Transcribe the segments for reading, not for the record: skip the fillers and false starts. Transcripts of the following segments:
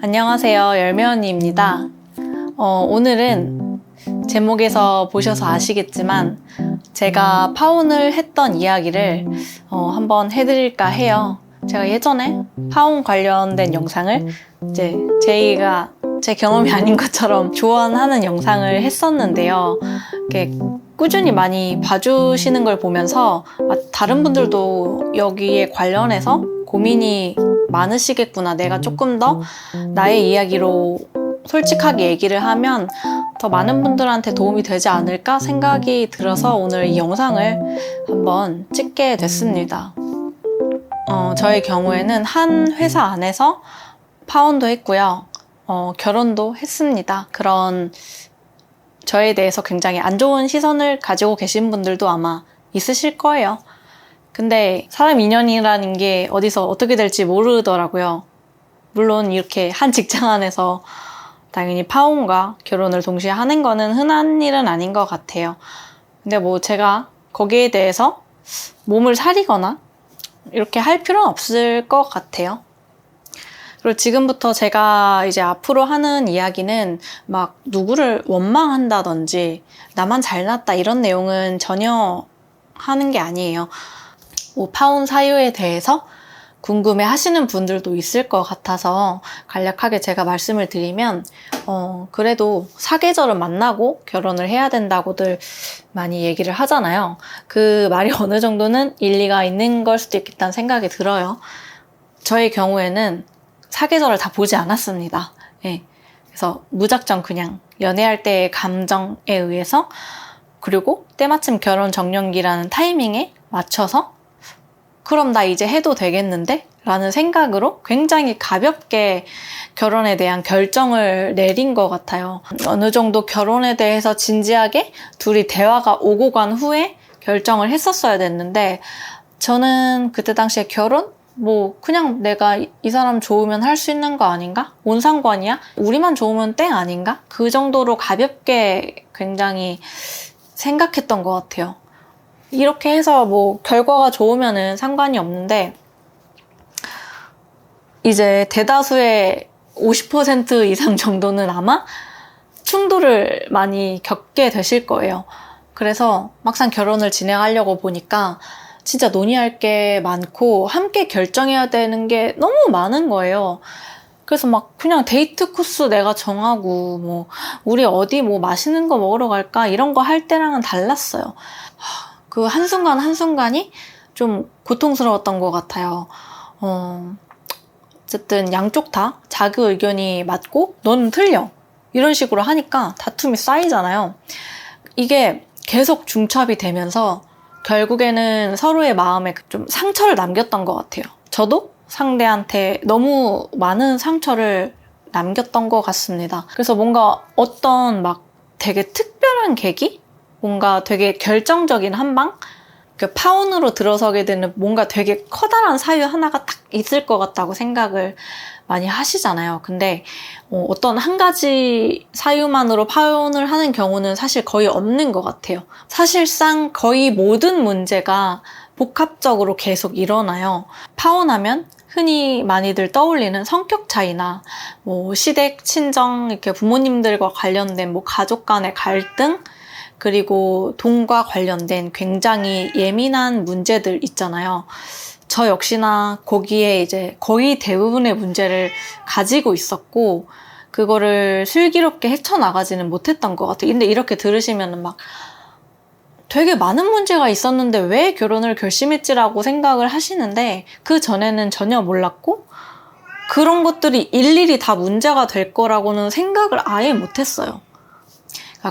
안녕하세요. 열매언니입니다. 오늘은 제목에서 보셔서 아시겠지만 제가 파혼을 했던 이야기를 한번 해드릴까 해요. 제가 예전에 파혼 관련된 영상을 이제 제이가 제 경험이 아닌 것처럼 조언하는 영상을 했었는데요. 이렇게 꾸준히 많이 봐주시는 걸 보면서 다른 분들도 여기에 관련해서 고민이 많으시겠구나. 내가 조금 더 나의 이야기로 솔직하게 얘기를 하면 더 많은 분들한테 도움이 되지 않을까 생각이 들어서 오늘 이 영상을 한번 찍게 됐습니다. 저의 경우에는 한 회사 안에서 파혼도 했고요. 결혼도 했습니다. 그런 저에 대해서 굉장히 안 좋은 시선을 가지고 계신 분들도 아마 있으실 거예요. 근데 사람 인연이라는 게 어디서 어떻게 될지 모르더라고요. 물론 이렇게 한 직장 안에서 당연히 파혼과 결혼을 동시에 하는 거는 흔한 일은 아닌 것 같아요. 근데 뭐 제가 거기에 대해서 몸을 사리거나 이렇게 할 필요는 없을 것 같아요. 그리고 지금부터 제가 이제 앞으로 하는 이야기는 막 누구를 원망한다든지 나만 잘났다 이런 내용은 전혀 하는 게 아니에요. 뭐 파혼 사유에 대해서 궁금해 하시는 분들도 있을 것 같아서 간략하게 제가 말씀을 드리면 그래도 사계절은 만나고 결혼을 해야 된다고들 많이 얘기를 하잖아요. 그 말이 어느 정도는 일리가 있는 걸 수도 있겠다는 생각이 들어요. 저의 경우에는 사계절을 다 보지 않았습니다. 네. 그래서 무작정 그냥 연애할 때의 감정에 의해서 그리고 때마침 결혼 정년기라는 타이밍에 맞춰서 그럼 나 이제 해도 되겠는데? 라는 생각으로 굉장히 가볍게 결혼에 대한 결정을 내린 것 같아요. 어느 정도 결혼에 대해서 진지하게 둘이 대화가 오고 간 후에 결정을 했었어야 됐는데 저는 그때 당시에 결혼? 뭐 그냥 내가 이 사람 좋으면 할 수 있는 거 아닌가? 뭔 상관이야? 우리만 좋으면 땡 아닌가? 그 정도로 가볍게 굉장히 생각했던 것 같아요. 이렇게 해서 뭐 결과가 좋으면은 상관이 없는데 이제 대다수의 50% 이상 정도는 아마 충돌을 많이 겪게 되실 거예요. 그래서 막상 결혼을 진행하려고 보니까 진짜 논의할 게 많고 함께 결정해야 되는 게 너무 많은 거예요. 그래서 막 그냥 데이트 코스 내가 정하고 뭐 우리 어디 뭐 맛있는 거 먹으러 갈까 이런 거 할 때랑은 달랐어요. 그 한순간 한순간이 좀 고통스러웠던 것 같아요. 어쨌든 양쪽 다 자기 의견이 맞고 넌 틀려 이런 식으로 하니까 다툼이 쌓이잖아요. 이게 계속 중첩이 되면서 결국에는 서로의 마음에 좀 상처를 남겼던 것 같아요. 저도 상대한테 너무 많은 상처를 남겼던 것 같습니다. 그래서 뭔가 어떤 막 되게 특별한 계기? 뭔가 되게 결정적인 한방? 파혼으로 들어서게 되는 뭔가 되게 커다란 사유 하나가 딱 있을 것 같다고 생각을 많이 하시잖아요. 근데 어떤 한 가지 사유만으로 파혼을 하는 경우는 사실 거의 없는 것 같아요. 사실상 거의 모든 문제가 복합적으로 계속 일어나요. 파혼하면 흔히 많이들 떠올리는 성격 차이나 뭐 시댁, 친정, 이렇게 부모님들과 관련된 뭐 가족 간의 갈등, 그리고 돈과 관련된 굉장히 예민한 문제들 있잖아요. 저 역시나 거기에 이제 거의 대부분의 문제를 가지고 있었고 그거를 슬기롭게 헤쳐나가지는 못했던 것 같아요. 근데 이렇게 들으시면 막 되게 많은 문제가 있었는데 왜 결혼을 결심했지라고 생각을 하시는데 그 전에는 전혀 몰랐고 그런 것들이 일일이 다 문제가 될 거라고는 생각을 아예 못했어요.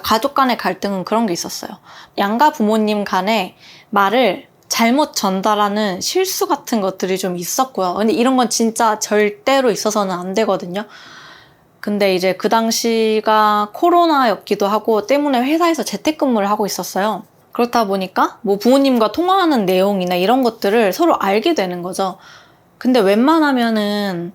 가족 간의 갈등은 그런 게 있었어요. 양가 부모님 간의 말을 잘못 전달하는 실수 같은 것들이 좀 있었고요. 근데 이런 건 진짜 절대로 있어서는 안 되거든요. 근데 이제 그 당시가 코로나였기도 하고 때문에 회사에서 재택근무를 하고 있었어요. 그렇다 보니까 뭐 부모님과 통화하는 내용이나 이런 것들을 서로 알게 되는 거죠. 근데 웬만하면은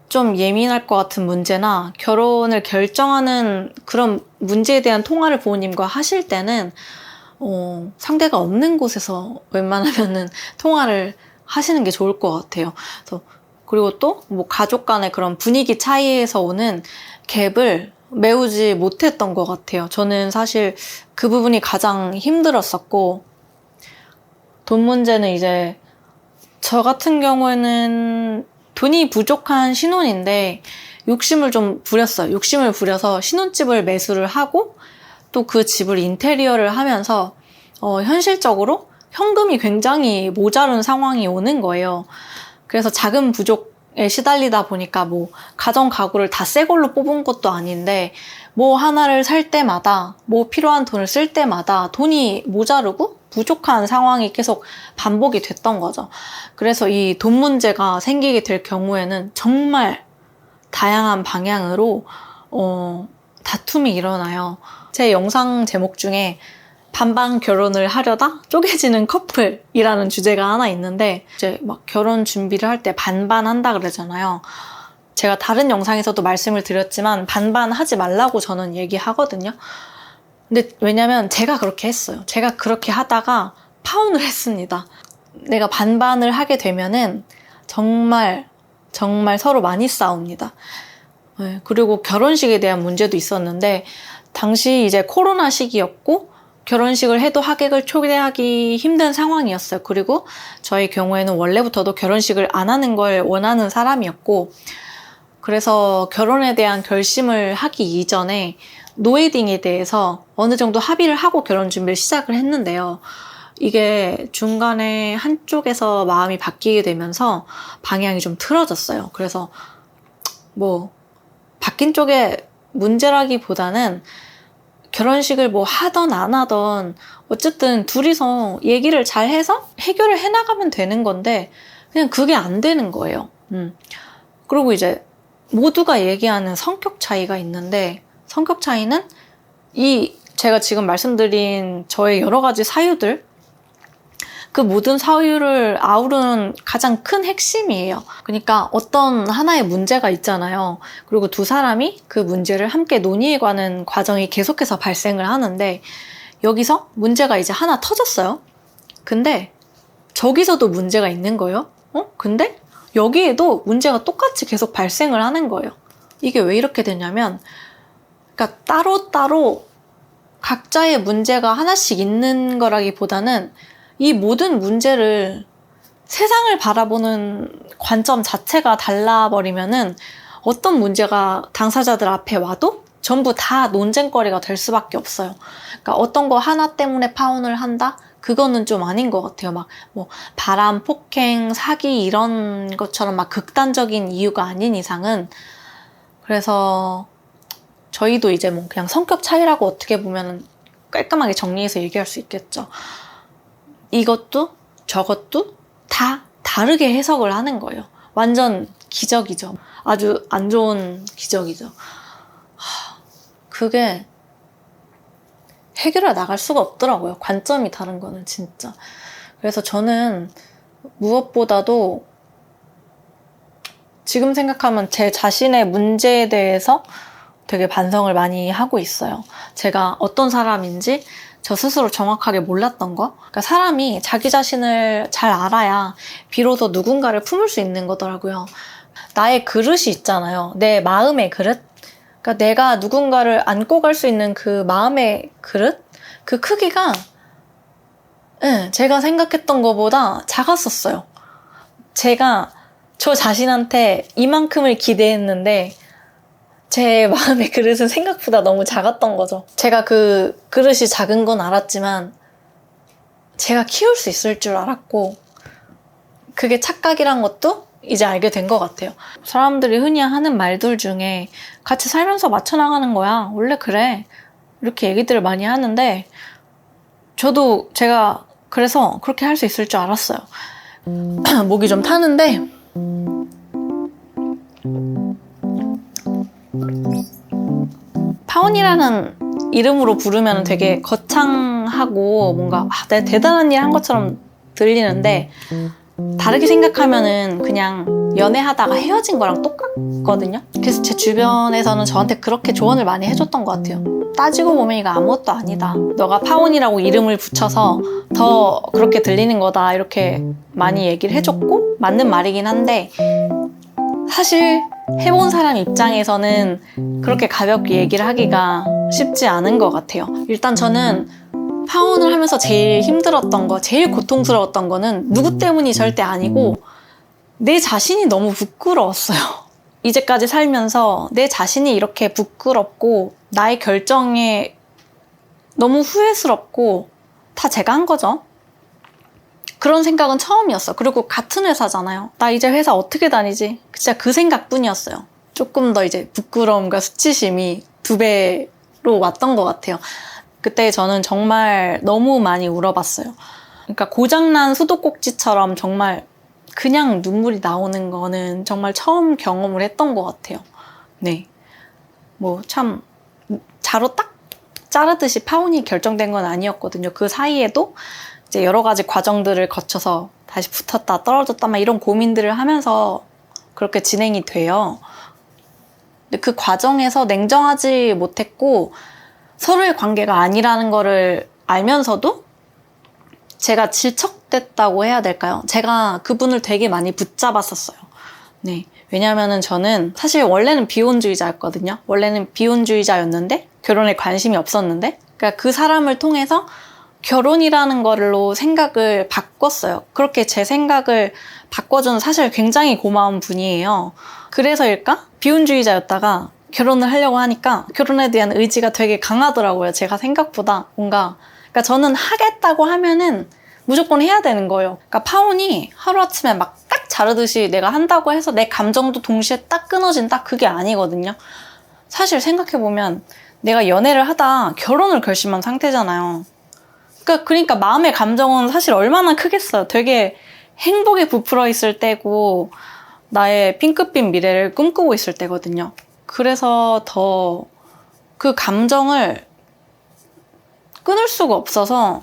좀 예민할 것 같은 문제나 결혼을 결정하는 그런 문제에 대한 통화를 부모님과 하실 때는 상대가 없는 곳에서 웬만하면은 통화를 하시는 게 좋을 것 같아요. 그래서 그리고 또 뭐 가족 간의 그런 분위기 차이에서 오는 갭을 메우지 못했던 것 같아요. 저는 사실 그 부분이 가장 힘들었었고, 돈 문제는 이제 저 같은 경우에는 돈이 부족한 신혼인데 욕심을 좀 부렸어요. 욕심을 부려서 신혼집을 매수를 하고 또 그 집을 인테리어를 하면서 현실적으로 현금이 굉장히 모자른 상황이 오는 거예요. 그래서 자금 부족에 시달리다 보니까 뭐 가전 가구를 다 새 걸로 뽑은 것도 아닌데 뭐 하나를 살 때마다 뭐 필요한 돈을 쓸 때마다 돈이 모자르고 부족한 상황이 계속 반복이 됐던 거죠. 그래서 이 돈 문제가 생기게 될 경우에는 정말 다양한 방향으로 다툼이 일어나요. 제 영상 제목 중에 반반 결혼을 하려다 쪼개지는 커플이라는 주제가 하나 있는데, 이제 막 결혼 준비를 할 때 반반 한다 그러잖아요. 제가 다른 영상에서도 말씀을 드렸지만 반반 하지 말라고 저는 얘기하거든요. 근데 왜냐면 제가 그렇게 했어요. 제가 그렇게 하다가 파혼을 했습니다. 내가 반반을 하게 되면은 정말 서로 많이 싸웁니다. 네, 그리고 결혼식에 대한 문제도 있었는데, 당시 이제 코로나 시기였고 결혼식을 해도 하객을 초대하기 힘든 상황이었어요. 그리고 저희 경우에는 원래부터도 결혼식을 안 하는 걸 원하는 사람이었고, 그래서 결혼에 대한 결심을 하기 이전에 노웨딩에 대해서 어느 정도 합의를 하고 결혼 준비를 시작을 했는데요. 이게 중간에 한쪽에서 마음이 바뀌게 되면서 방향이 좀 틀어졌어요. 그래서 뭐 바뀐 쪽에 문제라기보다는 결혼식을 뭐 하던 안 하던 어쨌든 둘이서 얘기를 잘 해서 해결을 해나가면 되는 건데 그냥 그게 안 되는 거예요. 그리고 이제 모두가 얘기하는 성격 차이가 있는데, 성격 차이는 제가 지금 말씀드린 저의 여러 가지 사유들, 그 모든 사유를 아우르는 가장 큰 핵심이에요. 그러니까 어떤 하나의 문제가 있잖아요. 그리고 두 사람이 그 문제를 함께 논의해가는 과정이 계속해서 발생을 하는데, 여기서 문제가 이제 하나 터졌어요. 근데 저기서도 문제가 있는 거예요. 근데 여기에도 문제가 똑같이 계속 발생을 하는 거예요. 이게 왜 이렇게 되냐면, 그러니까 따로따로 각자의 문제가 하나씩 있는 거라기보다는 이 모든 문제를, 세상을 바라보는 관점 자체가 달라버리면은 어떤 문제가 당사자들 앞에 와도 전부 다 논쟁거리가 될 수밖에 없어요. 그러니까 어떤 거 하나 때문에 파혼을 한다? 그거는 좀 아닌 것 같아요. 막 뭐 바람, 폭행, 사기 이런 것처럼 막 극단적인 이유가 아닌 이상은. 그래서 저희도 이제 뭐 그냥 성격 차이라고 어떻게 보면 깔끔하게 정리해서 얘기할 수 있겠죠. 이것도 저것도 다 다르게 해석을 하는 거예요. 완전 기적이죠. 아주 안 좋은 기적이죠. 그게 해결해 나갈 수가 없더라고요. 관점이 다른 거는 진짜. 그래서 저는 무엇보다도 지금 생각하면 제 자신의 문제에 대해서 되게 반성을 많이 하고 있어요. 제가 어떤 사람인지 저 스스로 정확하게 몰랐던 거. 그러니까 사람이 자기 자신을 잘 알아야 비로소 누군가를 품을 수 있는 거더라고요. 나의 그릇이 있잖아요. 내 마음의 그릇. 그러니까 내가 누군가를 안고 갈 수 있는 그 마음의 그릇? 그 크기가 제가 생각했던 것보다 작았었어요. 제가 저 자신한테 이만큼을 기대했는데 제 마음의 그릇은 생각보다 너무 작았던 거죠. 제가 그 그릇이 작은 건 알았지만 제가 키울 수 있을 줄 알았고, 그게 착각이란 것도 이제 알게 된 것 같아요. 사람들이 흔히 하는 말들 중에 같이 살면서 맞춰나가는 거야. 원래 그래. 이렇게 얘기들을 많이 하는데 저도 제가 그래서 그렇게 할 수 있을 줄 알았어요. 목이 좀 타는데 파혼이라는 이름으로 부르면 되게 거창하고 뭔가 내가 대단한 일 한 것처럼 들리는데, 다르게 생각하면은 그냥 연애하다가 헤어진 거랑 똑같거든요. 그래서 제 주변에서는 저한테 그렇게 조언을 많이 해줬던 것 같아요. 따지고 보면 이거 아무것도 아니다. 너가 파혼이라고 이름을 붙여서 더 그렇게 들리는 거다. 이렇게 많이 얘기를 해줬고, 맞는 말이긴 한데 사실 해본 사람 입장에서는 그렇게 가볍게 얘기를 하기가 쉽지 않은 것 같아요. 일단 저는 파혼을 하면서 제일 힘들었던 거, 제일 고통스러웠던 거는 누구 때문이 절대 아니고 내 자신이 너무 부끄러웠어요. 이제까지 살면서 내 자신이 이렇게 부끄럽고 나의 결정에 너무 후회스럽고 다 제가 한 거죠. 그런 생각은 처음이었어. 그리고 같은 회사잖아요. 나 이제 회사 어떻게 다니지? 진짜 그 생각뿐이었어요. 조금 더 이제 부끄러움과 수치심이 2배로 왔던 것 같아요. 그때 저는 정말 너무 많이 울어봤어요. 그러니까 고장난 수도꼭지처럼 정말 그냥 눈물이 나오는 거는 정말 처음 경험을 했던 것 같아요. 네. 뭐 참 자로 딱 자르듯이 파혼이 결정된 건 아니었거든요. 그 사이에도 이제 여러 가지 과정들을 거쳐서 다시 붙었다 떨어졌다 막 이런 고민들을 하면서 그렇게 진행이 돼요. 근데 그 과정에서 냉정하지 못했고 서로의 관계가 아니라는 거를 알면서도 제가 질척댔다고 해야 될까요? 제가 그분을 되게 많이 붙잡았었어요. 네. 왜냐면은 저는 사실 원래는 비혼주의자였거든요. 원래는 비혼주의자였는데 결혼에 관심이 없었는데 그러니까 그 사람을 통해서 결혼이라는 걸로 생각을 바꿨어요. 그렇게 제 생각을 바꿔준 사실 굉장히 고마운 분이에요. 그래서일까? 비혼주의자였다가 결혼을 하려고 하니까 결혼에 대한 의지가 되게 강하더라고요. 제가 생각보다 뭔가 그러니까 저는 하겠다고 하면은 무조건 해야 되는 거예요. 그러니까 파혼이 하루아침에 막 딱 자르듯이 내가 한다고 해서 내 감정도 동시에 딱 끊어진다? 그게 아니거든요. 사실 생각해보면 내가 연애를 하다 결혼을 결심한 상태잖아요. 그러니까 마음의 감정은 사실 얼마나 크겠어요. 되게 행복에 부풀어 있을 때고 나의 핑크빛 미래를 꿈꾸고 있을 때거든요. 그래서 더 그 감정을 끊을 수가 없어서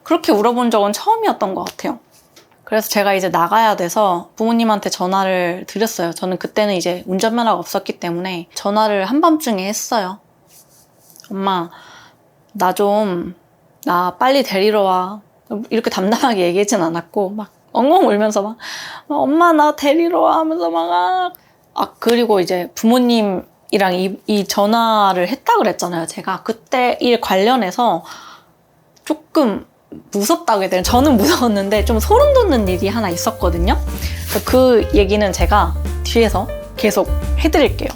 그렇게 울어본 적은 처음이었던 것 같아요. 그래서 제가 이제 나가야 돼서 부모님한테 전화를 드렸어요. 저는 그때는 이제 운전면허가 없었기 때문에 전화를 한밤중에 했어요. 엄마, 나 빨리 데리러 와. 이렇게 담담하게 얘기하진 않았고 막 엉엉 울면서 막 엄마 나 데리러 와 하면서 막 그리고 이제 부모님이랑 이 전화를 했다 그랬잖아요. 제가 그때 일 관련해서 조금 무섭다고 해야 되나? 저는 무서웠는데 좀 소름 돋는 일이 하나 있었거든요. 그 얘기는 제가 뒤에서 계속 해드릴게요.